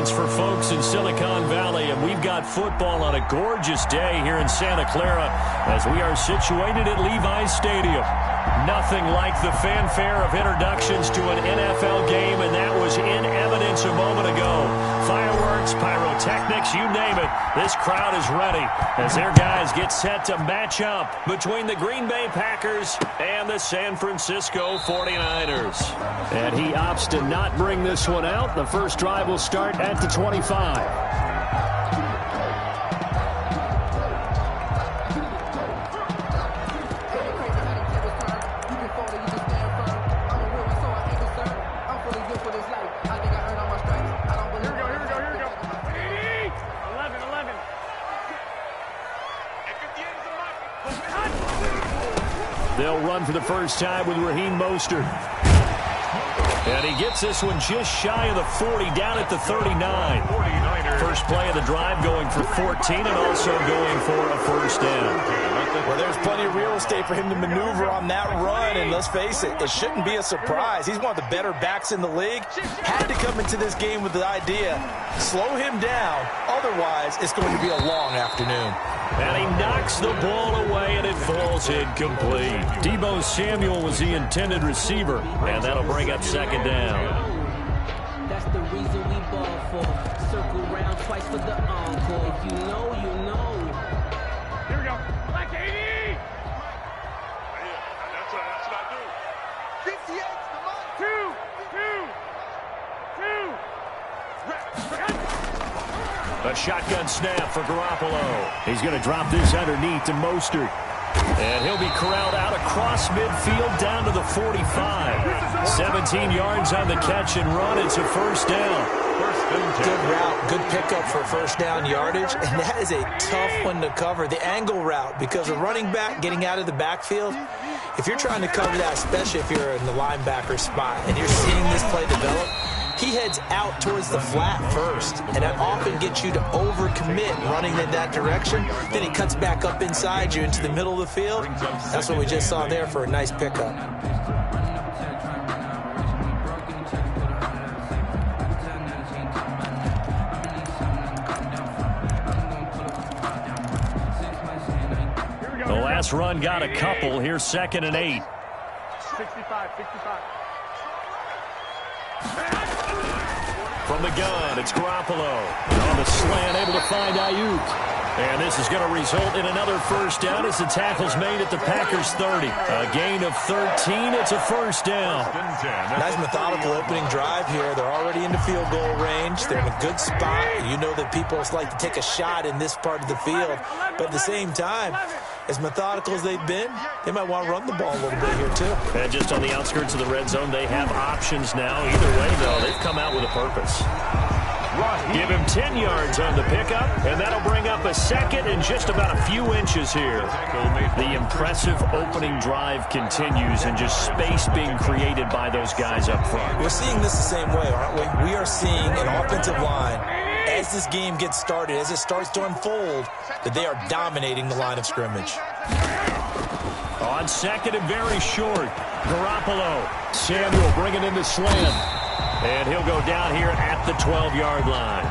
chance for folks in Silicon Valley, and we've got football on a gorgeous day here in Santa Clara as we are situated at Levi's Stadium. Nothing like the fanfare of introductions to an NFL game, and that was in evidence a moment ago. Fireworks, pyrotechnics, you name it. This crowd is ready as their guys get set to match up between the Green Bay Packers and the San Francisco 49ers. And he opts to not bring this one out. The first drive will start at the 25. They'll run for the first time with Raheem Mostert. And he gets this one just shy of the 40, down at the 39. First play of the drive going for 14 and also going for a first down. Well, there's plenty of real estate for him to maneuver on that run, and let's face it, it shouldn't be a surprise. He's one of the better backs in the league. Had to come into this game with the idea, slow him down, otherwise it's going to be a long afternoon. And he knocks the ball away, and it falls incomplete. Deebo Samuel was the intended receiver, and that'll bring up second down. That's the reason we ball for. Circle round twice for the encore. If you know, you know. Here we go. Like 80! That's what I do. 58, come on. Two. A shotgun snap for Garoppolo. He's going to drop this underneath to Mostert. And he'll be corralled out across midfield down to the 45. 17 yards on the catch and run. It's a first down. Good route, good pickup for first down yardage, and that is a tough one to cover. The angle route, because a running back getting out of the backfield, if you're trying to cover that, especially if you're in the linebacker spot and you're seeing this play develop, he heads out towards the flat first, and that often gets you to overcommit running in that direction. Then he cuts back up inside you into the middle of the field. That's what we just saw there for a nice pickup. The last run got a couple. Here's 2nd and 8. 65. From the gun, it's Garoppolo. On the slant, able to find Ayuk. And this is going to result in another first down as the tackle's made at the Packers' 30. A gain of 13. It's a first down. Nice methodical opening drive here. They're already into field goal range. They're in a good spot. You know that people like to take a shot in this part of the field. But at the same time, as methodical as they've been, they might want to run the ball a little bit here, too. And just on the outskirts of the red zone, they have options now. Either way, though, they've come out with a purpose. Give him 10 yards on the pickup, and that'll bring up a second and just about a few inches here. The impressive opening drive continues, and just space being created by those guys up front. We're seeing this the same way, aren't we? We are seeing an offensive line, as this game gets started, as it starts to unfold, that they are dominating the line of scrimmage. On second and very short, Garoppolo. Samuel bringing in the slant. And he'll go down here at the 12-yard line.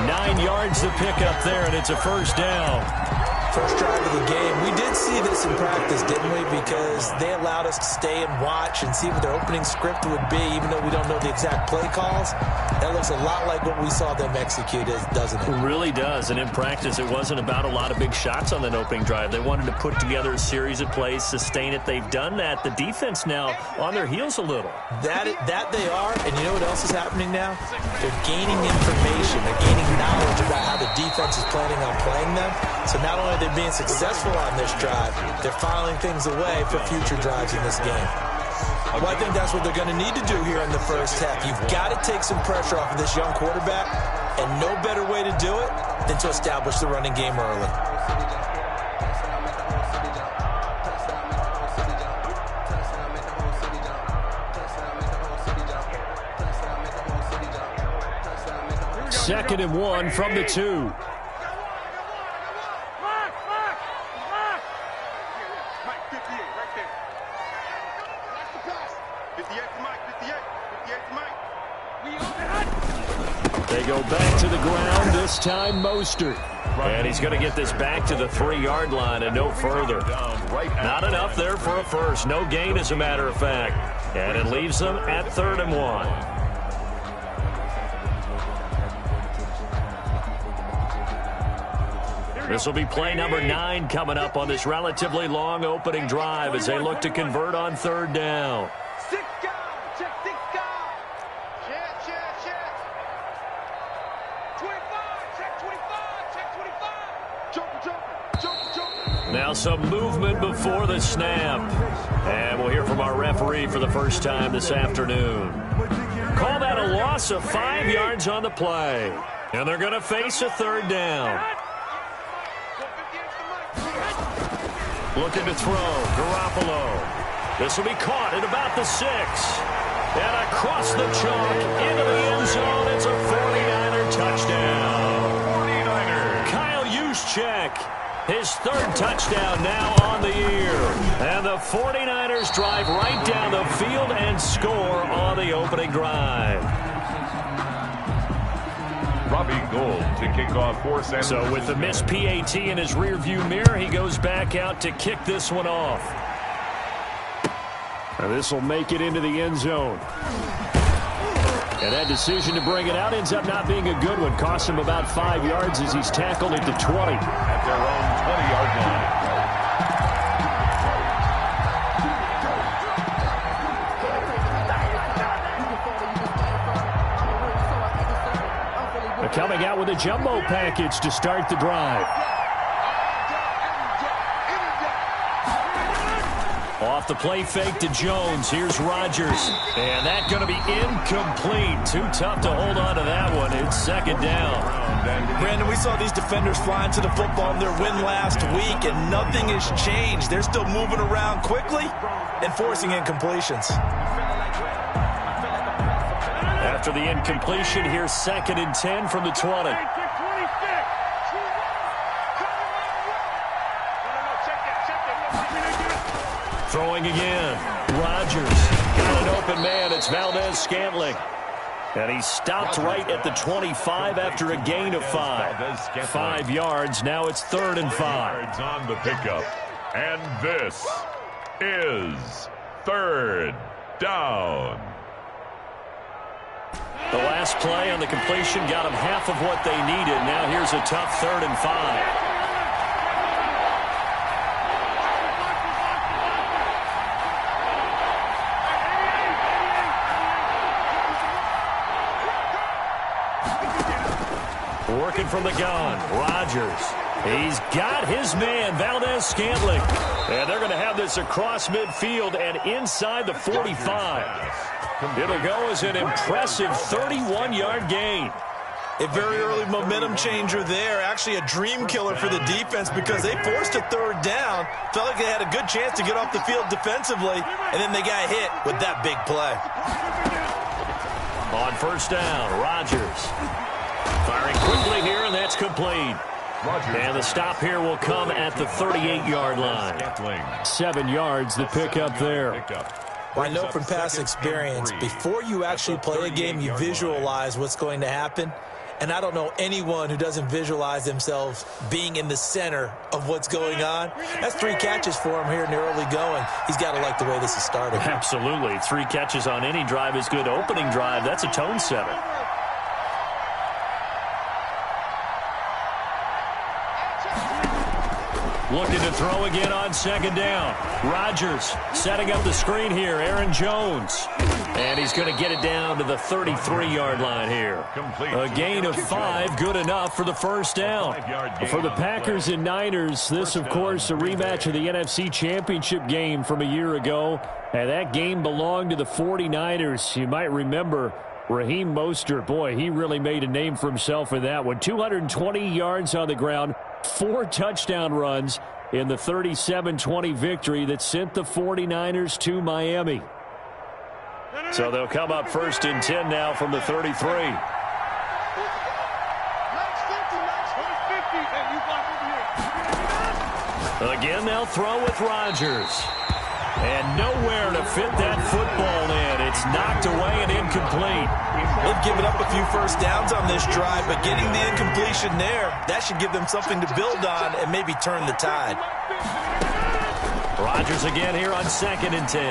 9 yards to pick up there, and it's a first down. First drive of the game. We did see this in practice, didn't we? Because they allowed us to stay and watch and see what their opening script would be, even though we don't know the exact play calls. That looks a lot like what we saw them execute, doesn't it? It really does. And in practice, it wasn't about a lot of big shots on that opening drive. They wanted to put together a series of plays, sustain it. They've done that. The defense now on their heels a little. That they are. And you know what else is happening now? They're gaining information. They're gaining knowledge about how the defense is planning on playing them. So not only are they being successful on this drive, they're filing things away for future drives in this game. Well, I think that's what they're going to need to do here in the first half. You've got to take some pressure off of this young quarterback, and no better way to do it than to establish the running game early. Second and 1 from the 2. They go back to the ground, this time Mostert. And he's going to get this back to the 3-yard line and no further. Not enough there for a first. No gain, as a matter of fact. And it leaves them at 3rd and 1. This will be play number 9 coming up on this relatively long opening drive as they look to convert on 3rd down. 6 guys. Check 6 guys. Check. 25. Check 25. Check 25. Jumper. Now some movement before the snap. And we'll hear from our referee for the first time this afternoon. Call that a loss of 5 yards on the play. And they're going to face a 3rd down. Looking to throw. Garoppolo. This will be caught at about the 6. And across the chalk into the end zone. It's a 49er touchdown. 49er. Kyle Juszczyk. His 3rd touchdown now on the year. And the 49ers drive right down the field and score on the opening drive. Robbie Gould to kick off for San Francisco. So with the missed PAT in his rearview mirror, he goes back out to kick this one off. And this will make it into the end zone. And that decision to bring it out ends up not being a good one. Costs him about 5 yards as he's tackled at the 20. At their own 20-yard line. They're coming out with a jumbo package to start the drive. Off the play fake to Jones. Here's Rodgers. And that's going to be incomplete. Too tough to hold on to that one. It's 2nd down. Brandon, we saw these defenders flying to the football in their win last week, and nothing has changed. They're still moving around quickly and forcing incompletions. After the incompletion, here's 2nd and 10 from the 20. Throwing again. Rodgers. Got an open man. It's Valdez-Scantling. And he stopped right at the 25 after a gain of 5. 5 yards. Now it's 3rd and 5. On the pickup. And this is 3rd down. The last play on the completion got them half of what they needed. Now here's a tough 3rd and 5. Working from the gun, Rodgers. He's got his man, Valdez-Scantling. And they're going to have this across midfield and inside the 45. It'll go as an impressive 31-yard gain. A very early momentum changer there. Actually a dream killer for the defense because they forced a 3rd down. Felt like they had a good chance to get off the field defensively, and then they got hit with that big play. On 1st down, Rodgers. Firing quickly here, and that's complete. And the stop here will come at the 38-yard line. 7 yards, the pickup there. Well, I know from past experience, before you actually play a game, you visualize what's going to happen. And I don't know anyone who doesn't visualize themselves being in the center of what's going on. That's 3 catches for him here in the early going. He's got to like the way this is starting. Absolutely. 3 catches on any drive is good. Opening drive, that's a tone setter. Looking to throw again on 2nd down. Rodgers setting up the screen here. Aaron Jones. And he's going to get it down to the 33-yard line here. A gain of 5, good enough for the 1st down. For the Packers and Niners, this, of course, a rematch of the NFC Championship game from a year ago. And that game belonged to the 49ers. You might remember Raheem Mostert. Boy, he really made a name for himself in that one. 220 yards on the ground. 4 touchdown runs in the 37-20 victory that sent the 49ers to Miami. So they'll come up 1st and 10 now from the 33. Again, they'll throw with Rodgers. And nowhere to fit that football in. It's knocked away and incomplete. They've given up a few first downs on this drive, but getting the incompletion there, that should give them something to build on and maybe turn the tide. Rodgers again here on 2nd and 10.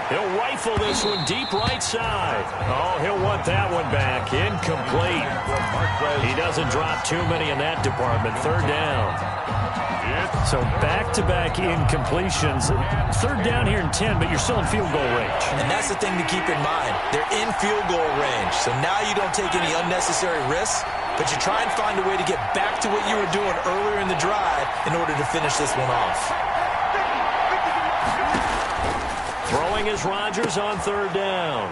He'll rifle this one deep right side. Oh, he'll want that one back. Incomplete. He doesn't drop too many in that department. 3rd down. So back-to-back incompletions. 3rd down here in 10, but you're still in field goal range. And that's the thing to keep in mind. They're in field goal range. So now you don't take any unnecessary risks, but you try and find a way to get back to what you were doing earlier in the drive in order to finish this one off. Throwing is Rodgers on 3rd down.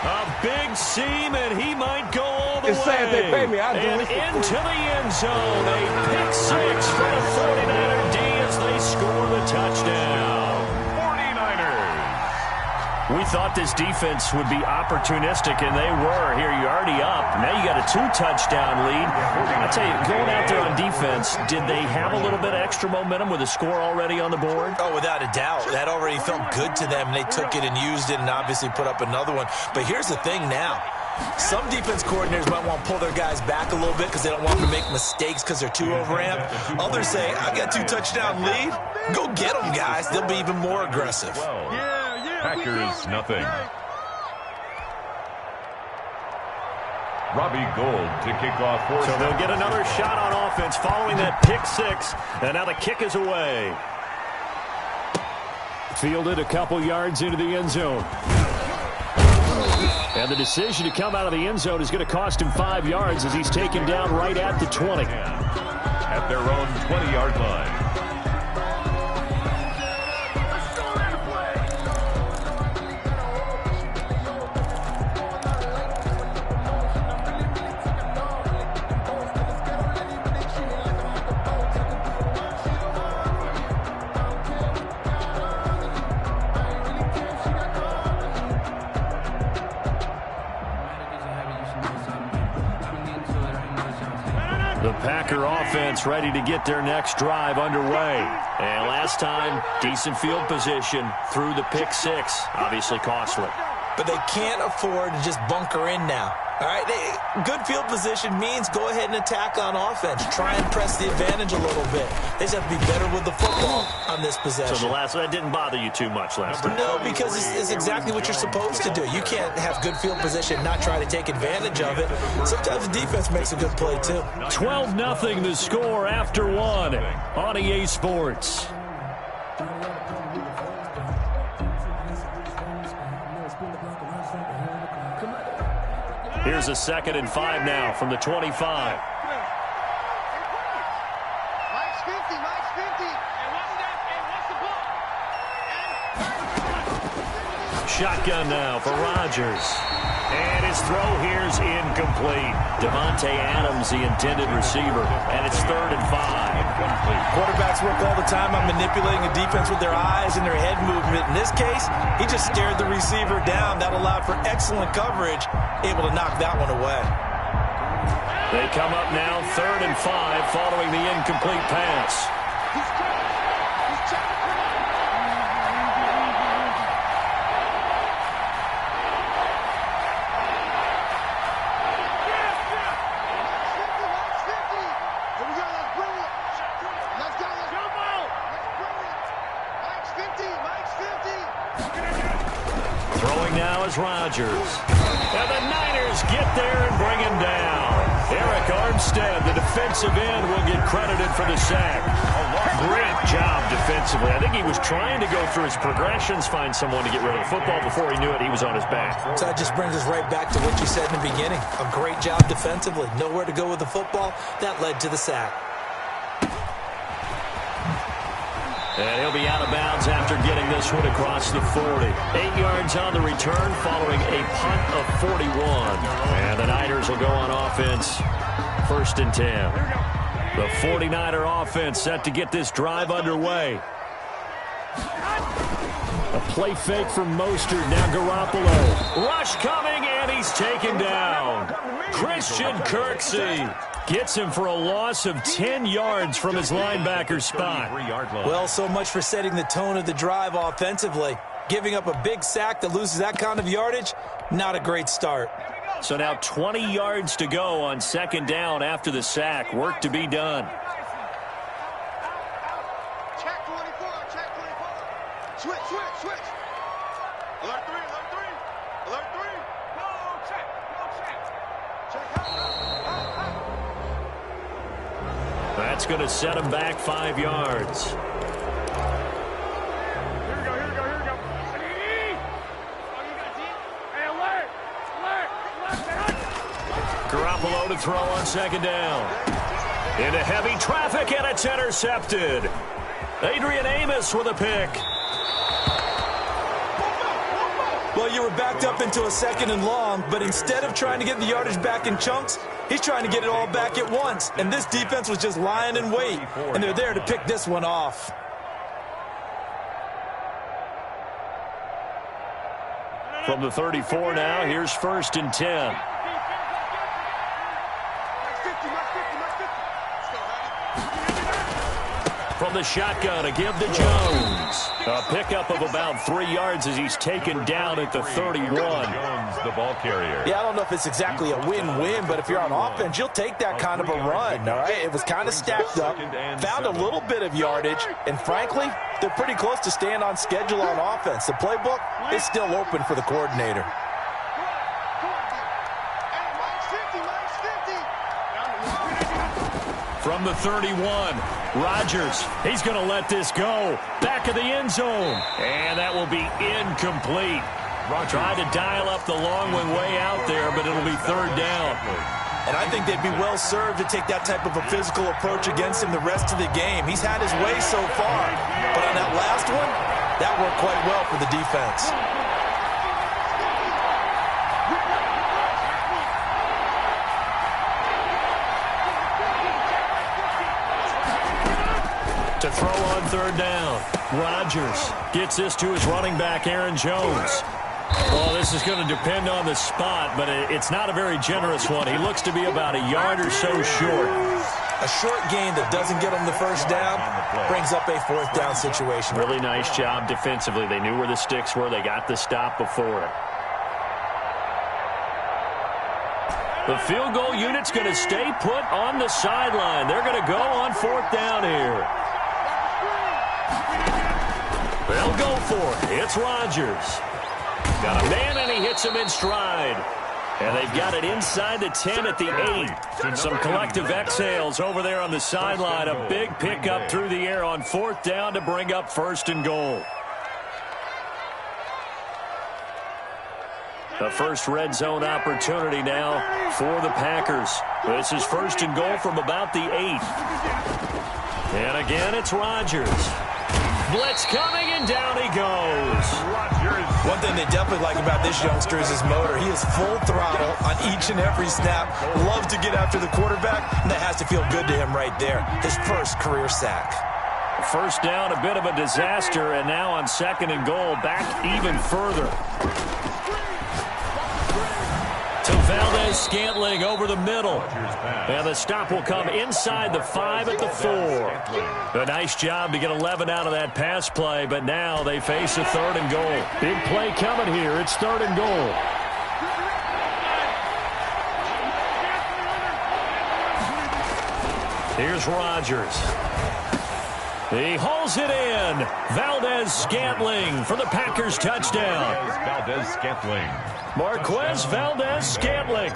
A big seam, and he might go all the way. If they pay me, I'll do and this for into free. the end zone. A pick 6 for the 49er D as they score the touchdown. 49ers. We thought this defense would be opportunistic, and they were. Here, you're already up. Now you got a 2-touchdown lead. I tell you, going out there on defense, did they have a little bit of extra momentum with a score already on the board? Oh, without a doubt. That already felt good to them. They took it and used it and obviously put up another one. But here's the thing now. Some defense coordinators might want to pull their guys back a little bit because they don't want them to make mistakes because they're too overamped. Others say, I got a 2-touchdown lead. Go get them, guys. They'll be even more aggressive. Packers, nothing. Robbie Gould to kick off. So they'll get another shot on offense following that pick 6. And now the kick is away. Fielded a couple yards into the end zone. And the decision to come out of the end zone is going to cost him 5 yards as he's taken down right at the 20. At their own 20-yard line. The Packer offense ready to get their next drive underway. And last time, decent field position through the pick 6. Obviously costly. But they can't afford to just bunker in now. All right, good field position means go ahead and attack on offense. Try and press the advantage a little bit. They just have to be better with the football on this possession. So that didn't bother you too much last time? No, because it's exactly what you're supposed to do. You can't have good field position and not try to take advantage of it. Sometimes the defense makes a good play, too. 12-0 the score after 1 on EA Sports. Here's a 2nd and 5 now from the 25. Mike's 50, Mike's 50. And what's the ball? Shotgun now for Rodgers. And his throw here's incomplete. Devontae Adams, the intended receiver. And it's 3rd and 5. Quarterbacks work all the time on manipulating a defense with their eyes and their head movement. In this case, he just stared the receiver down. That allowed for excellent coverage, able to knock that one away. They come up now 3rd and 5 following the incomplete pass. Rodgers. And the Niners get there and bring him down. Eric Armstead, the defensive end, will get credited for the sack. Great job defensively. I think he was trying to go through his progressions, find someone to get rid of the football. Before he knew it, he was on his back. So that just brings us right back to what you said in the beginning. A great job defensively. Nowhere to go with the football. That led to the sack. And he'll be out of bounds after getting this one across the 40. 8 yards on the return following a punt of 41. And the Niners will go on offense. 1st and 10. The 49er offense set to get this drive underway. A play fake from Mostert. Now Garoppolo. Rush coming, and he's taken down. Christian Kirksey gets him for a loss of 10 yards from his linebacker spot. Well, so much for setting the tone of the drive offensively. Giving up a big sack that loses that kind of yardage, not a great start. So now 20 yards to go on second down after the sack. Work to be done. Check 24, check 24. Switch. Alert 3, alert 3. Alert 3. No check. Check out. That's going to set him back 5 yards. Here we go. Garoppolo to throw on second down. Into heavy traffic, and it's intercepted. Adrian Amos with a pick. Well, you were backed up into a second and long, but instead of trying to get the yardage back in chunks, he's trying to get it all back at once. And this defense was just lying in wait, and they're there to pick this one off. From the 34 now, here's 1st and 10. From the shotgun, a give to Jones. A pickup of about 3 yards as he's taken down at the 31. Jones, the ball carrier. Yeah, I don't know if it's exactly a win-win, but if you're on offense, you'll take that kind of a run, all right? It was kind of stacked up, found a little bit of yardage, and frankly, they're pretty close to staying on schedule on offense. The playbook is still open for the coordinator. From the 31, Rodgers, he's going to let this go. Back of the end zone. And that will be incomplete. Tried to dial up the long one way out there, but it'll be 3rd down. And I think they'd be well served to take that type of a physical approach against him the rest of the game. He's had his way so far, but on that last one, that worked quite well for the defense. To throw on 3rd down. Rodgers gets this to his running back, Aaron Jones. Well, this is going to depend on the spot, but it's not a very generous one. He looks to be about a yard or so short. A short gain that doesn't get him the 1st down brings up a 4th down situation. Really nice job defensively. They knew where the sticks were. They got the stop before it. The field goal unit's going to stay put on the sideline. They're going to go on 4th down here. They'll go for it. It's Rodgers. Got a man, and he hits him in stride. And they've got it inside the 10 at the 8. Some collective exhales over there on the sideline. A big pickup through the air on 4th down to bring up 1st and goal. The first red zone opportunity now for the Packers. This is 1st and goal from about the 8. And again, it's Rodgers. Blitz coming, and down he goes. One thing they definitely like about this youngster is his motor. He is full throttle on each and every snap. Loves to get after the quarterback, and that has to feel good to him right there. His first career sack. 1st down, a bit of a disaster, and now on 2nd and goal, back even further. To Valdez-Scantling over the middle. And the stop will come inside the 5 at the 4. A nice job to get 11 out of that pass play, but now they face a 3rd and goal. Big play coming here. It's 3rd and goal. Here's Rodgers. He hauls it in. Valdez-Scantling for the Packers touchdown. Valdez-Scantling. Marquez Valdez-Scantling,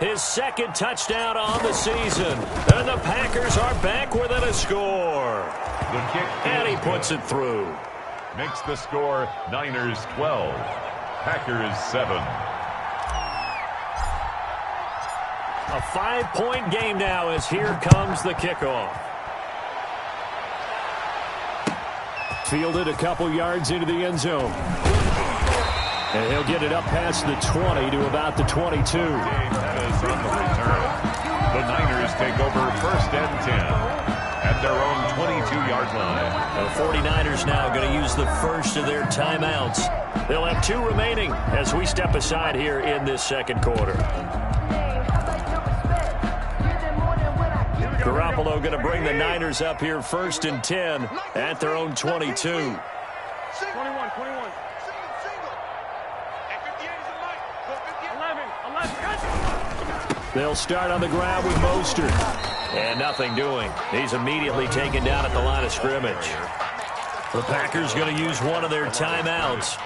his 2nd touchdown on the season. And the Packers are back within a score. The kick. And he puts it through. Makes the score Niners 12. Packers 7. A 5-point game now as here comes the kickoff. Fielded a couple yards into the end zone. And he'll get it up past the 20 to about the 22. That is on the return. The Niners take over 1st and 10. at their own 22-yard line. The 49ers now going to use the first of their timeouts. They'll have 2 remaining as we step aside here in this second quarter. Garoppolo going to bring the Niners up here 1st and 10 at their own 22. 21. They'll start on the ground with Mostert. And nothing doing. He's immediately taken down at the line of scrimmage. The Packers going to use one of their timeouts.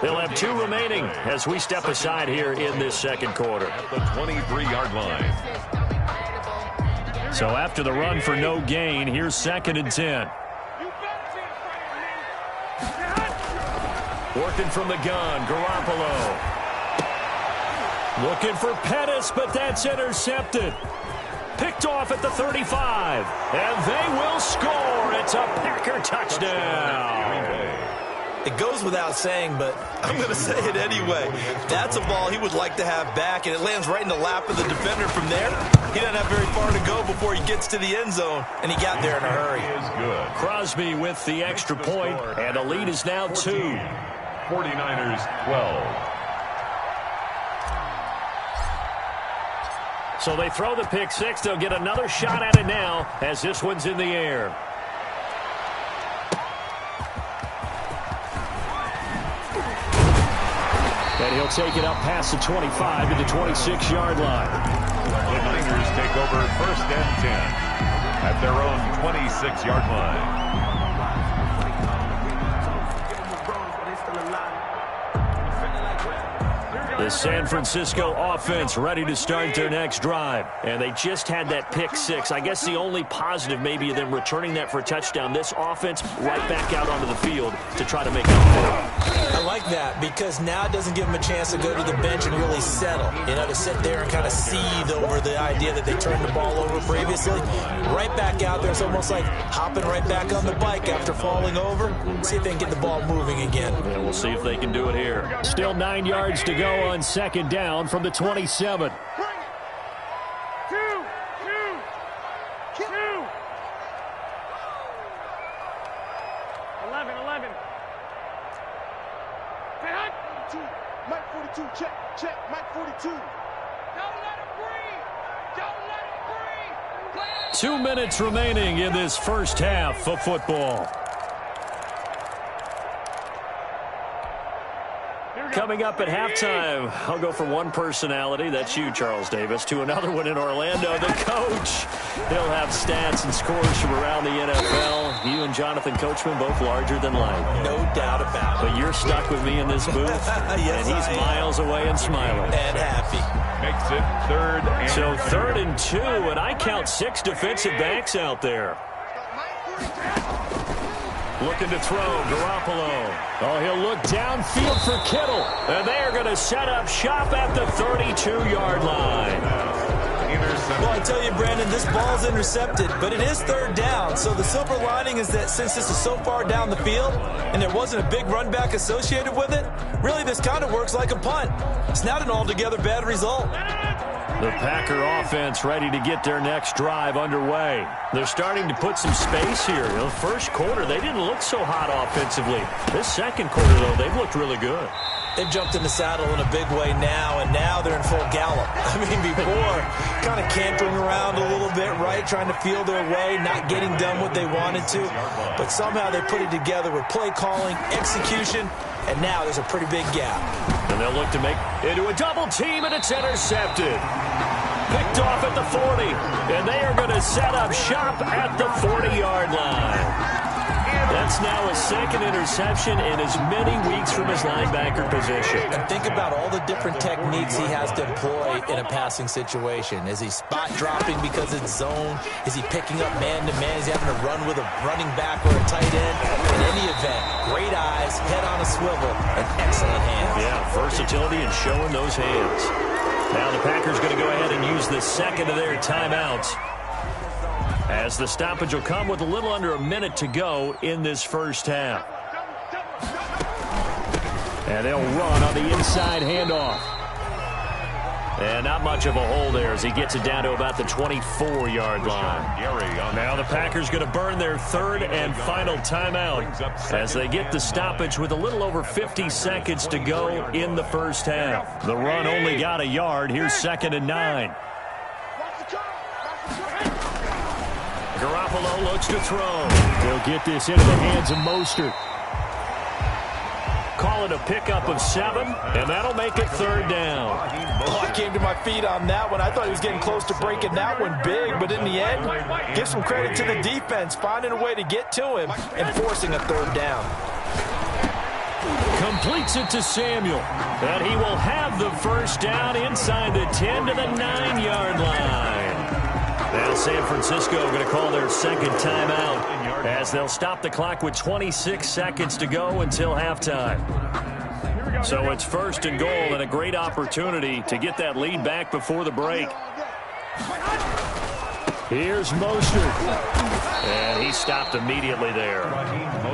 They'll have 2 remaining as we step aside here in this second quarter. At the 23-yard line. So after the run for no gain, here's 2nd and 10. Working from the gun, Garoppolo. Looking for Pettis, but that's intercepted. Picked off at the 35. And they will score. It's a Packer touchdown. It goes without saying, but I'm going to say it anyway. That's a ball he would like to have back, and it lands right in the lap of the defender from there. He doesn't have very far to go before he gets to the end zone, and he got there in a hurry. Is good. Crosby with the extra point, and the lead is now 2. 49ers 12. So they throw the pick 6. They'll get another shot at it now as this one's in the air. And he'll take it up past the 25 to the 26-yard line. The Niners take over 1st and 10 at their own 26-yard line. The San Francisco offense ready to start their next drive. And they just had that pick 6. I guess the only positive maybe of them returning that for a touchdown. This offense right back out onto the field to try to make up for it. I like that because now it doesn't give them a chance to go to the bench and really settle. You know, to sit there and kind of seethe over the idea that they turned the ball over previously. Right back out there. It's almost like hopping right back on the bike after falling over. See if they can get the ball moving again. Yeah, we'll see if they can do it here. Still 9 yards to go on 2nd down from the 27. 2. 11. Mike 42, check, Mike 42. Don't let him breathe. 2 minutes remaining in this first half of football. Coming up at halftime, I'll go from one personality, that's you, Charles Davis, to another one in Orlando, the coach. He'll have stats and scores from around the NFL. You and Jonathan Coachman, both larger than life. No doubt about it. But you're stuck with me in this booth, yes, and he's miles away and smiling. And happy. Makes it 3rd and 2. So 3rd and 2, and I count 6 defensive backs out there. Looking to throw, Garoppolo. Oh, he'll look downfield for Kittle. And they are going to set up shop at the 32-yard line. Well, I tell you, Brandon, this ball's intercepted, but it is 3rd down. So the silver lining is that since this is so far down the field and there wasn't a big run back associated with it, really this kind of works like a punt. It's not an altogether bad result. The Packer offense ready to get their next drive underway. They're starting to put some space here. In the first quarter, they didn't look so hot offensively. This second quarter, though, they've looked really good. They've jumped in the saddle in a big way now, and now they're in full gallop. I mean, before, kind of cantering around a little bit, right, trying to feel their way, not getting done what they wanted to. But somehow they put it together with play calling, execution, and now there's a pretty big gap. And they'll look to make into a double team, and it's intercepted. Picked off at the 40, and they are going to set up shop at the 40-yard line. That's now his 2nd interception in as many weeks from his linebacker position. And think about all the different techniques he has to employ in a passing situation. Is he spot dropping because it's zone? Is he picking up man-to-man? Is he having to run with a running back or a tight end? In any event, great eyes, head on a swivel, and excellent hands. Yeah, versatility and showing those hands. Now the Packers going to go ahead and use the 2nd of their timeouts, as the stoppage will come with a little under a minute to go in this first half. And they'll run on the inside handoff. And not much of a hole there as he gets it down to about the 24-yard line. Now the Packers going to burn their third and final timeout as they get the stoppage with a little over 50 seconds to go in the first half. The run only got a yard. Here's 2nd and 9. Garoppolo looks to throw. He'll get this into the hands of Mostert. Call it a pickup of 7, and that'll make it 3rd down. Oh, I came to my feet on that one. I thought he was getting close to breaking that one big, but in the end, give some credit to the defense, finding a way to get to him and forcing a 3rd down. Completes it to Samuel, and he will have the first down inside the 10 to the 9-yard line. Now San Francisco going to call their 2nd timeout as they'll stop the clock with 26 seconds to go until halftime. So it's 1st and goal and a great opportunity to get that lead back before the break. Here's Mostert. And he stopped immediately there.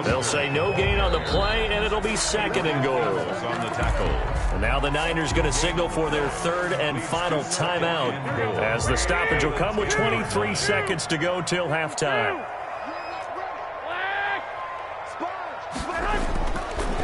They'll say no gain on the play, and it'll be 2nd and goal. On the tackle. And now the Niners going to signal for their 3rd and final timeout as the stoppage will come with 23 seconds to go till halftime.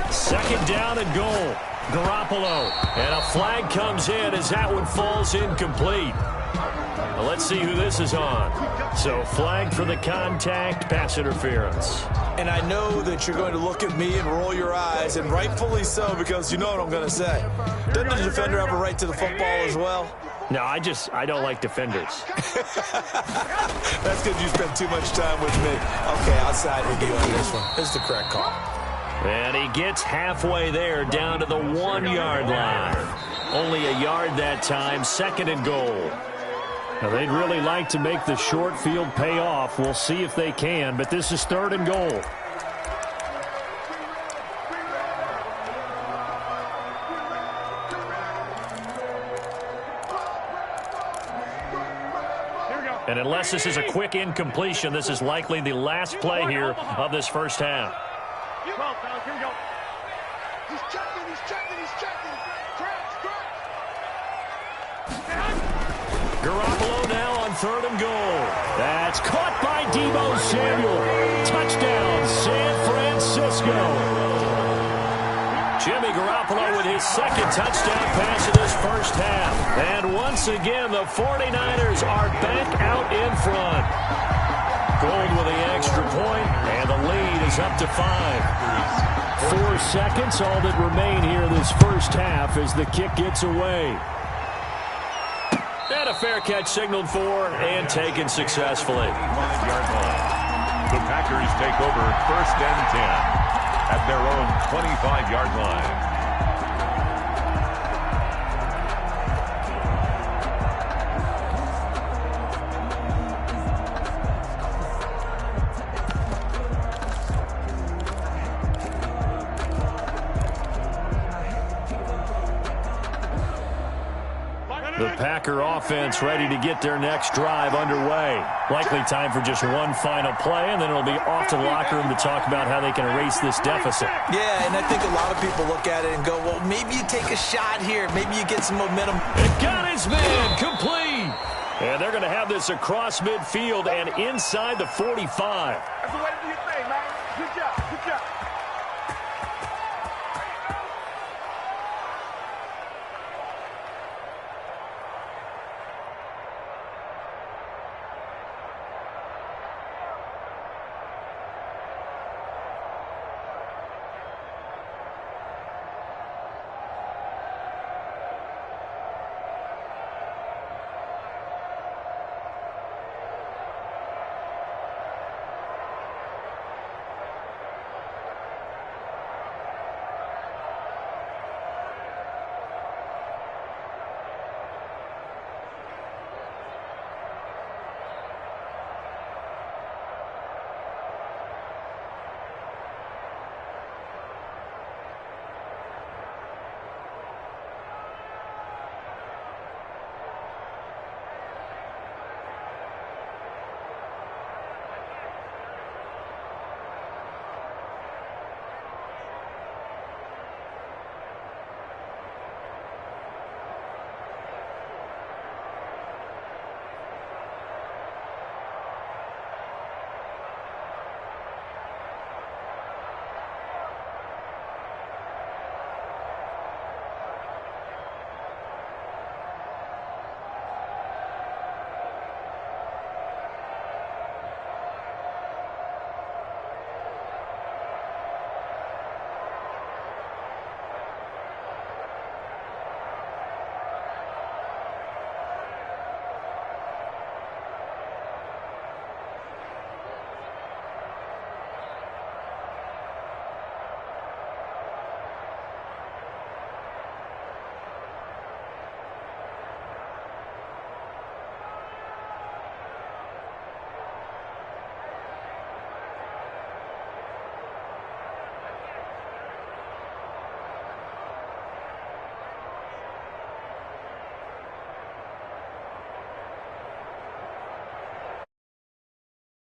2nd down and goal. Garoppolo. And a flag comes in as that one falls incomplete. Now let's see who this is on. So flagged for the contact, pass interference. And I know that you're going to look at me and roll your eyes, and rightfully so, because you know what I'm going to say. Doesn't the defender have a right to the football as well? No, I don't like defenders. That's because you spend too much time with me. Okay, I'll side with you on this one. This is the correct call. And he gets halfway there, down to the 1-yard line. Only a yard that time, 2nd and goal. Now, they'd really like to make the short field pay off. We'll see if they can, but this is 3rd and goal. And unless this is a quick incompletion, this is likely the last play here of this first half. He's checking. Garoppolo now on 3rd and goal. That's caught by Deebo Samuel. Touchdown, San Francisco. Jimmy Garoppolo with his 2nd touchdown pass of this first half. And once again, the 49ers are back out in front. Gold with the extra point, and the lead is up to 5. 4 seconds, all that remain here this first half as the kick gets away. And a fair catch signaled for and taken successfully. 5-yard line. The Packers take over 1st and 10 at their own 25-yard line. The Packer offense ready to get their next drive underway. Likely time for just one final play, and then it'll be off to the locker room to talk about how they can erase this deficit. Yeah, and I think a lot of people look at it and go, well, maybe you take a shot here. Maybe you get some momentum. It got his man complete. And they're going to have this across midfield and inside the 45. That's the way to do your thing, man. Good job.